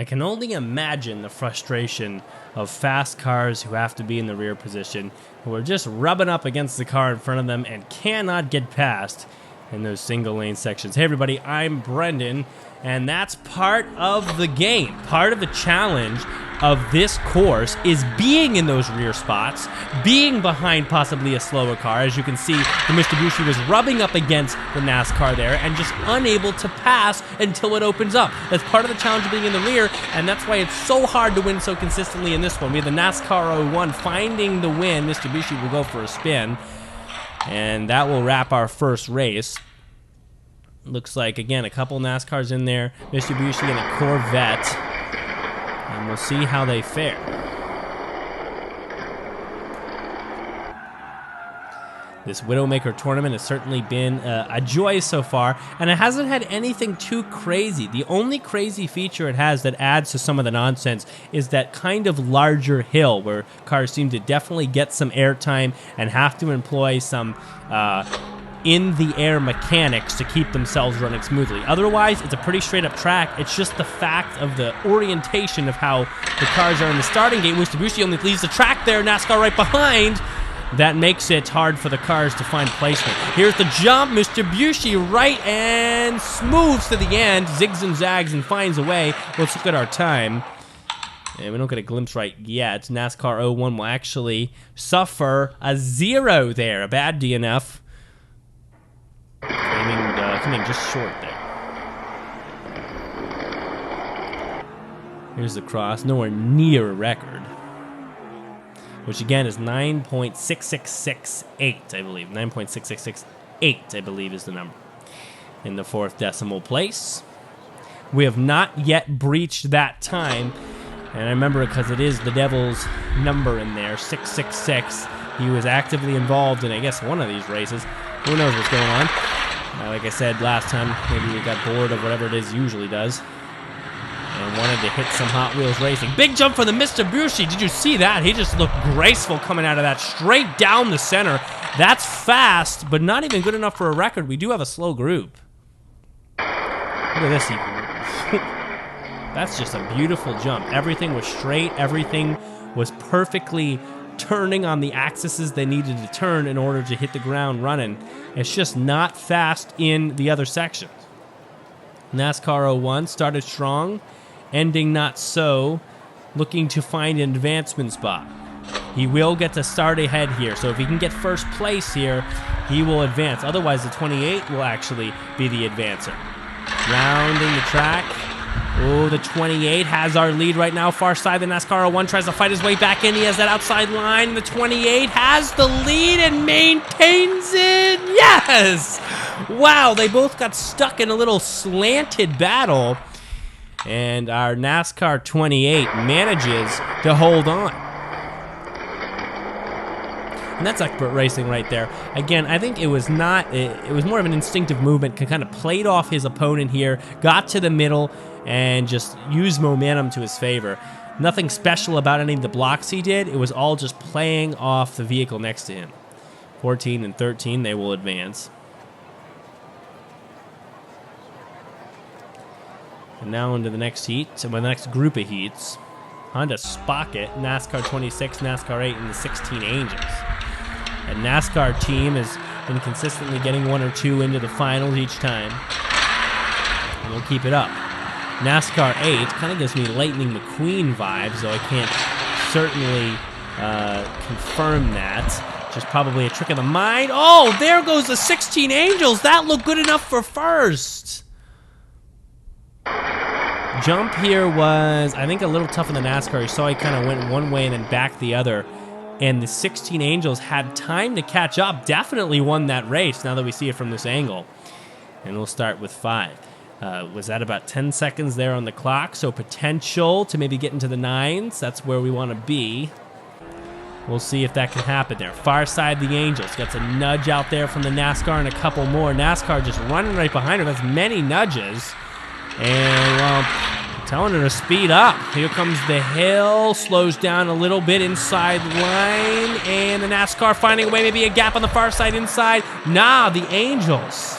can only imagine the frustration of fast cars who have to be in the rear position, who are just rubbing up against the car in front of them and cannot get past in those single lane sections. Hey everybody, I'm Brendan, and that's part of the game. Part of the challenge of this course is being in those rear spots, being behind possibly a slower car. As you can see, the Mitsubishi was rubbing up against the NASCAR there and just unable to pass until it opens up. That's part of the challenge of being in the rear, and that's why it's so hard to win so consistently in this one. We have the NASCAR 01 finding the win. Mitsubishi will go for a spin, and that will wrap our first race. Looks like, again, a couple NASCARs in there, Mitsubishi and a Corvette. And we'll see how they fare. This Widowmaker tournament has certainly been a joy so far, and it hasn't had anything too crazy. The only crazy feature it has that adds to some of the nonsense is that kind of larger hill where cars seem to definitely get some airtime and have to employ some in-the-air mechanics to keep themselves running smoothly. Otherwise, it's a pretty straight-up track. It's just the fact of the orientation of how the cars are in the starting gate. Mitsubishi only leaves the track there, NASCAR right behind. That makes it hard for the cars to find placement. Here's the jump, Mitsubishi right and smooths to the end, zigs and zags and finds a way. Let's look at our time. And we don't get a glimpse right yet. NASCAR 01 will actually suffer a 0 there, a bad DNF. Coming just short there. Here's the cross, nowhere near a record, which again is 9.6668, I believe. 9.6668, I believe, is the number. In the 4th decimal place. We have not yet breached that time, and I remember it because it is the devil's number in there, 666. He was actively involved in, I guess, one of these races. Who knows what's going on? Like I said last time, maybe he got bored of whatever it is he usually does and wanted to hit some Hot Wheels racing. Big jump for the Mitsubishi. Did you see that? He just looked graceful coming out of that, straight down the center. That's fast, but not even good enough for a record. We do have a slow group. Look at this. That's just a beautiful jump. Everything was straight. Everything was perfectly turning on the axes they needed to turn in order to hit the ground running. It's just not fast in the other sections. NASCAR 01 started strong, ending not so, looking to find an advancement spot. He will get to start ahead here, so if he can get first place here, he will advance. Otherwise, the 28 will actually be the advancer. Rounding the track. Oh, the 28 has our lead right now. Far side, the NASCAR 01 tries to fight his way back in. He has that outside line. The 28 has the lead and maintains it. Yes! Wow, they both got stuck in a little slanted battle. And our NASCAR 28 manages to hold on. And that's expert racing right there. Again, I think it was not, it was more of an instinctive movement, kind of played off his opponent here, got to the middle, and just used momentum to his favor. Nothing special about any of the blocks he did. It was all just playing off the vehicle next to him. 14 and 13, they will advance. And now into the next heat, so the next group of heats. Honda Spocket, NASCAR 26, NASCAR 8, and the 16 Angels. And NASCAR team has been consistently getting 1 or 2 into the finals each time. And we'll keep it up. NASCAR 8 kind of gives me Lightning McQueen vibes, though I can't certainly confirm that. Just probably a trick of the mind. Oh, there goes the 16 Angels. That looked good enough for first. Jump here was, I think, a little tougher than NASCAR. You saw he kind of went one way and then back the other. And the 16 Angels had time to catch up. Definitely won that race now that we see it from this angle. And we'll start with 5. Was that about 10 seconds there on the clock? So potential to maybe get into the 9s. That's where we want to be. We'll see if that can happen there. Far side, the Angels. Gets a nudge out there from the NASCAR and a couple more. NASCAR just running right behind her. That's many nudges. And, well, telling her to speed up. Here comes the hill. Slows down a little bit inside line. And the NASCAR finding a way, maybe a gap on the far side inside. Nah, the Angels.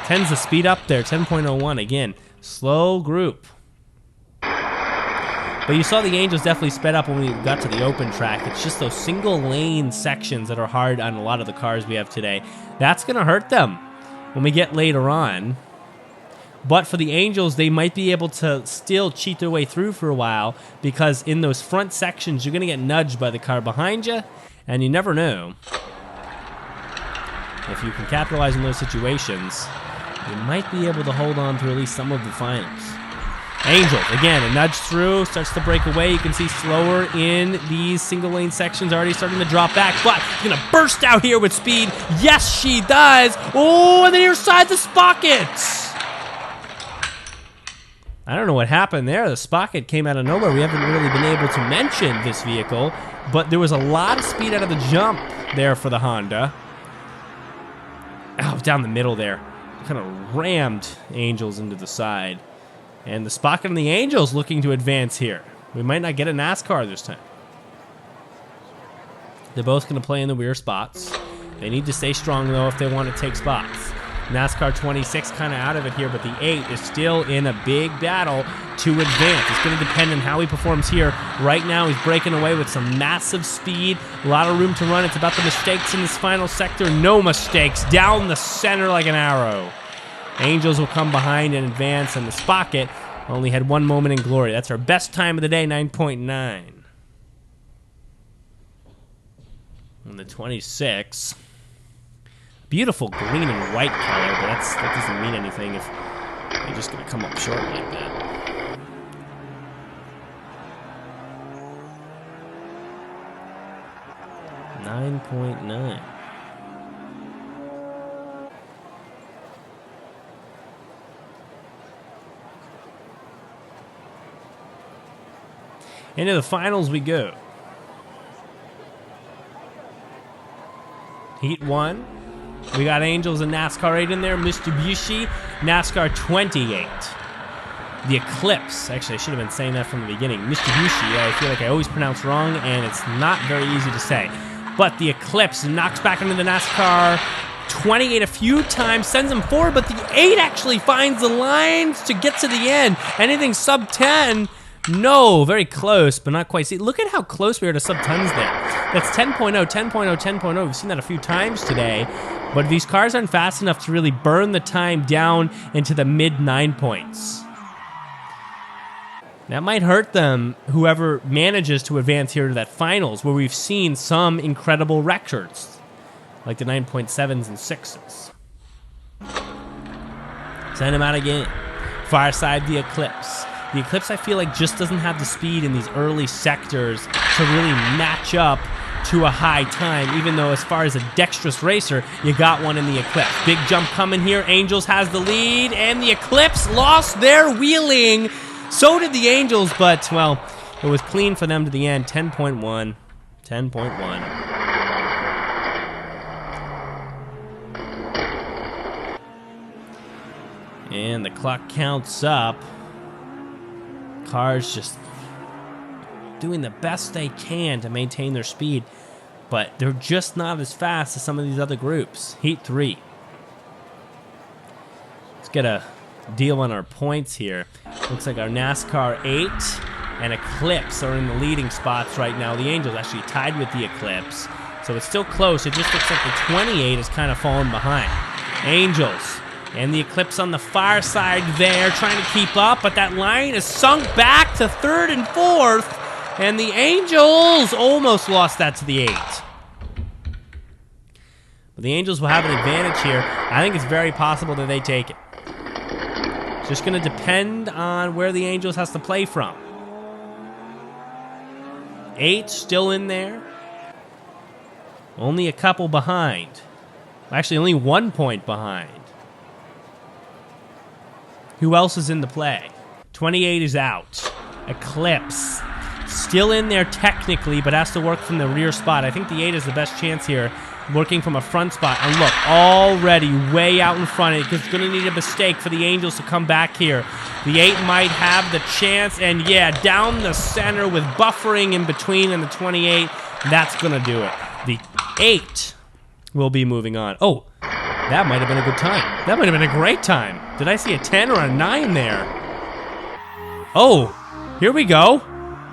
Tends to speed up there. 10.01 again. Slow group. But you saw the Angels definitely sped up when we got to the open track. It's just those single lane sections that are hard on a lot of the cars we have today. That's going to hurt them when we get later on. But for the Angels, they might be able to still cheat their way through for a while, because in those front sections, you're going to get nudged by the car behind you, and you never know. If you can capitalize on those situations, you might be able to hold on to at least some of the finals. Angels, again, a nudge through, starts to break away. You can see slower in these single lane sections, already starting to drop back, but she's going to burst out here with speed. Yes, she does. Oh, and then here side the Spockets. I don't know what happened there. The Spocket came out of nowhere. We haven't really been able to mention this vehicle, but there was a lot of speed out of the jump there for the Honda. Oh, down the middle there. Kind of rammed Angels into the side. And the Spocket and the Angels looking to advance here. We might not get a NASCAR this time. They're both going to play in the rear spots. They need to stay strong, though, if they want to take spots. NASCAR 26 kind of out of it here, but the 8 is still in a big battle to advance. It's going to depend on how he performs here. Right now, he's breaking away with some massive speed. A lot of room to run. It's about the mistakes in this final sector. No mistakes. Down the center like an arrow. Angels will come behind and advance, and the Spocket only had one moment in glory. That's our best time of the day, 9.9. And the 26. Beautiful green and white color, but that doesn't mean anything if they're just going to come up short like that. $9.9. Into the finals we go. Heat 1. We got Angels and NASCAR 8 in there. Mitsubishi, NASCAR 28. The Eclipse. Actually, I should have been saying that from the beginning. Mitsubishi, I feel like I always pronounce wrong, and it's not very easy to say. But the Eclipse knocks back into the NASCAR 28 a few times, sends him forward, but the 8 actually finds the lines to get to the end. Anything sub 10... No, very close, but not quite. See, look at how close we are to sub-10s there. That's 10.0, 10.0, 10.0. We've seen that a few times today, but these cars aren't fast enough to really burn the time down into the mid-9 points. That might hurt them, whoever manages to advance here to that finals, where we've seen some incredible records, like the 9.7s and 6s. Send him out again. Far side, the Eclipse. The Eclipse, I feel like, just doesn't have the speed in these early sectors to really match up to a high time, even though as far as a dexterous racer, you got one in the Eclipse. Big jump coming here. Angels has the lead, and the Eclipse lost their wheeling. So did the Angels, but, well, it was clean for them to the end. 10.1. 10.1. And the clock counts up. Cars just doing the best they can to maintain their speed, but they're just not as fast as some of these other groups. Heat 3. Let's get a deal on our points here. Looks like our NASCAR 8 and Eclipse are in the leading spots right now. The Angels actually tied with the Eclipse, so it's still close. It just looks like the 28 is kind of falling behind. Angels and the Eclipse on the far side there, trying to keep up, but that line is sunk back to 3rd and 4th, and the Angels almost lost that to the 8. But the Angels will have an advantage here. I think it's very possible that they take it. It's just going to depend on where the Angels has to play from. 8 still in there. Only a couple behind. Actually, only 1 point behind. Who else is in the play? 28 is out. Eclipse still in there technically, but has to work from the rear spot. I think the 8 is the best chance here, working from a front spot. And look, already way out in front. It's going to need a mistake for the Angels to come back here. The 8 might have the chance, and yeah, down the center with buffering in between and the 28. That's going to do it. The 8 will be moving on. Oh, that might have been a good time. That might have been a great time. Did I see a 10 or a 9 there? Oh, here we go.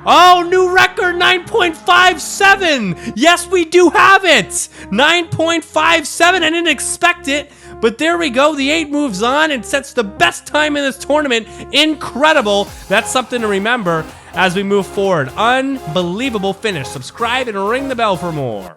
Oh, new record, 9.57. Yes, we do have it. 9.57. I didn't expect it, but there we go. The 8 moves on and sets the best time in this tournament. Incredible. That's something to remember as we move forward. Unbelievable finish. Subscribe and ring the bell for more.